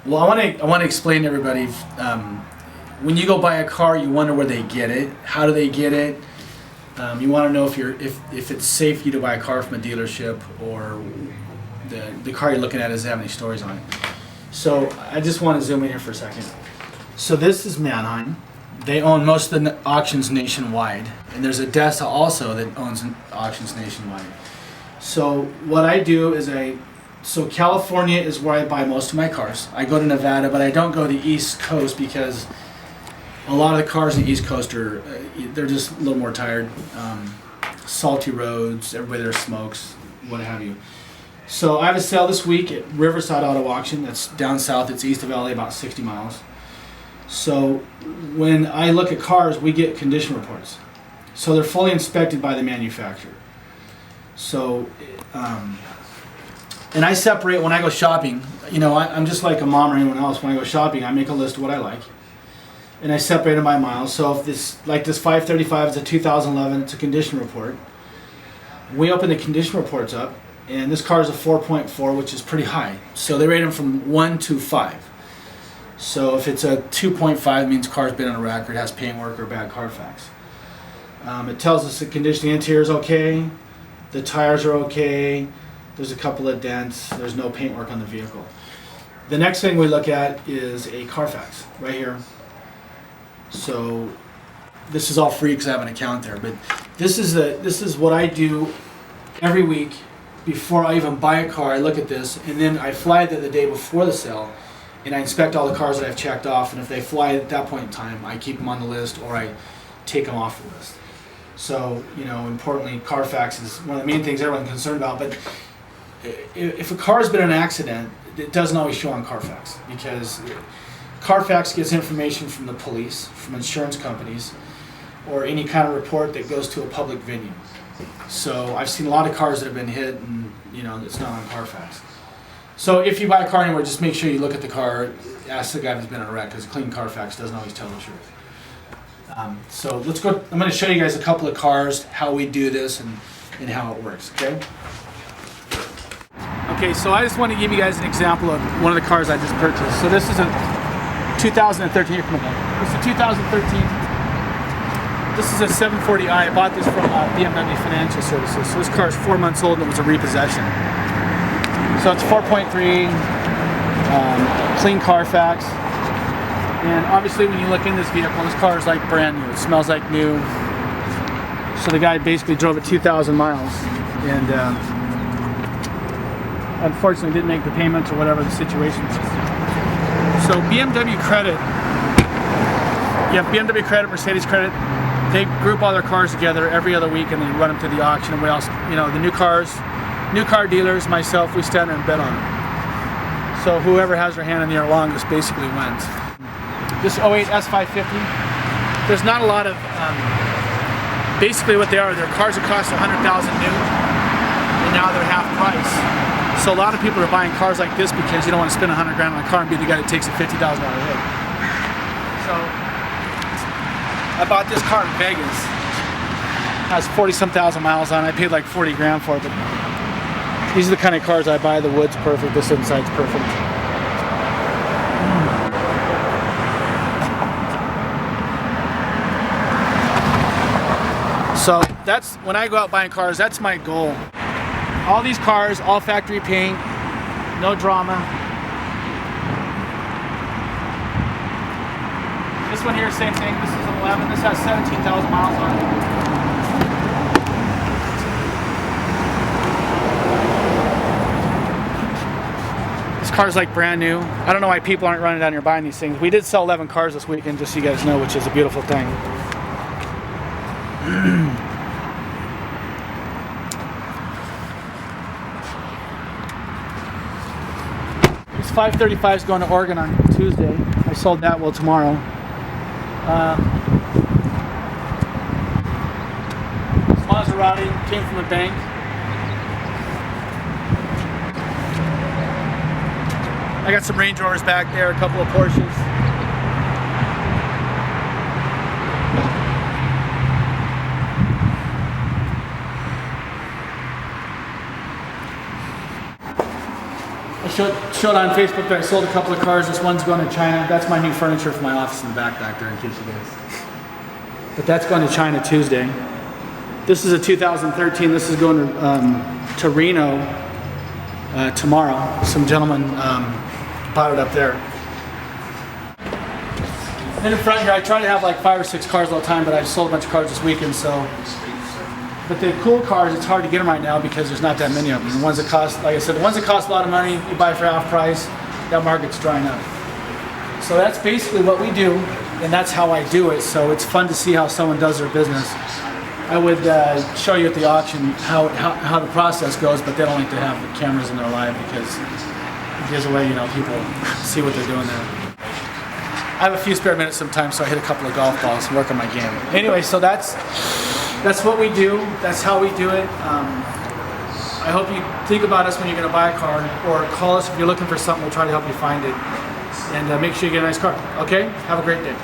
Well, I want to explain to everybody. When you go buy a car, you wonder where they get it. How do they get it? You want to know if it's safe for you to buy a car from a dealership, or the car you're looking at doesn't have any stories on it. So I just want to zoom in here for a second. So this is Manheim. They own most of the auctions nationwide, and there's ADESA also that owns auctions nationwide. So what I do is so California is where I buy most of my cars. I go to Nevada, but I don't go to the East Coast because a lot of the cars on the East Coast they're just a little more tired. Salty roads, everybody there smokes, what have you. So I have a sale this week at Riverside Auto Auction. That's down south. It's east of LA, about 60 miles. So when I look at cars, we get condition reports. So they're fully inspected by the manufacturer. So, and I separate when I go shopping. You know, I'm just like a mom or anyone else. When I go shopping, I make a list of what I like, and I separate them by miles. So if this 535 is a 2011, it's a condition report. We open the condition reports up, and this car is a 4.4, which is pretty high. So they rate them from 1 to 5. So if it's a 2.5, it means car's been on a wreck, or it has paintwork or bad Carfax. It tells us the condition of the interior is okay, the tires are okay, there's a couple of dents, there's no paintwork on the vehicle. The next thing we look at is a Carfax, right here. So this is all free because I have an account there, but this is what I do every week before I even buy a car. I look at this, and then I fly there the day before the sale, and I inspect all the cars that I've checked off, and if they fly at that point in time, I keep them on the list or I take them off the list. So, you know, importantly, Carfax is one of the main things everyone's concerned about, but if a car's been in an accident, it doesn't always show on Carfax, because Carfax gets information from the police, from insurance companies, or any kind of report that goes to a public venue. So I've seen a lot of cars that have been hit, and you know, it's not on Carfax. So if you buy a car anywhere, just make sure you look at the car, ask the guy who's been in a wreck, because clean Carfax doesn't always tell the truth. So let's go. I'm going to show you guys a couple of cars, how we do this, and how it works. Okay. Okay, so I just want to give you guys an example of one of the cars I just purchased. So this is a 2013. Here, come on. This is a 2013. This is a 740i. I bought this from BMW Financial Services. So this car is 4 months old and it was a repossession. So it's 4.3, clean Carfax. And obviously when you look in this vehicle, this car is like brand new. It smells like new. So the guy basically drove it 2,000 miles. And unfortunately didn't make the payments or whatever the situation was. So BMW Credit, you have BMW Credit, Mercedes Credit, they group all their cars together every other week and they run them to the auction, and we also, you know, the new car dealers, myself, we stand there and bet on them. So whoever has their hand in the air longest basically wins. This 08 S550, there's not a lot of, basically what they are, their cars that cost $100,000 new, and now they're half price. So a lot of people are buying cars like this because you don't want to spend $100 grand on a car and be the guy that takes a $50,000 hit. So I bought this car in Vegas. It has 40-some thousand miles on it. I paid like 40 grand for it. But these are the kind of cars I buy. The wood's perfect. This inside's perfect. So that's when I go out buying cars. That's my goal. All these cars, all factory paint, no drama. This one here, same thing. This is an 11. This has 17,000 miles on it. This car's like brand new. I don't know why people aren't running down here buying these things. We did sell 11 cars this weekend, just so you guys know, which is a beautiful thing. This 535 is going to Oregon on Tuesday. I sold that tomorrow. This Maserati came from the bank. I got some Range Rovers back there, a couple of Porsches. I showed showed on Facebook that I sold a couple of cars. This one's going to China. That's my new furniture for my office in the back there, in case you guys. But that's going to China Tuesday. This is a 2013. This is going to Reno tomorrow. Some gentleman bought it up there. And in front here, I try to have like 5 or 6 cars all the time, but I sold a bunch of cars this weekend, so. But the cool cars, it's hard to get them right now because there's not that many of them. The ones that cost, like I said, the ones that cost a lot of money, you buy for half price, that market's drying up. So that's basically what we do, and that's how I do it. So it's fun to see how someone does their business. I would show you at the auction how the process goes, but they don't like to have the cameras in their live because it gives away, you know, people see what they're doing there. I have a few spare minutes sometimes, so I hit a couple of golf balls and work on my game. Anyway, so that's what we do. That's how we do it. I hope you think about us when you're going to buy a car, or call us if you're looking for something. We'll try to help you find it. And make sure you get a nice car. Okay? Have a great day.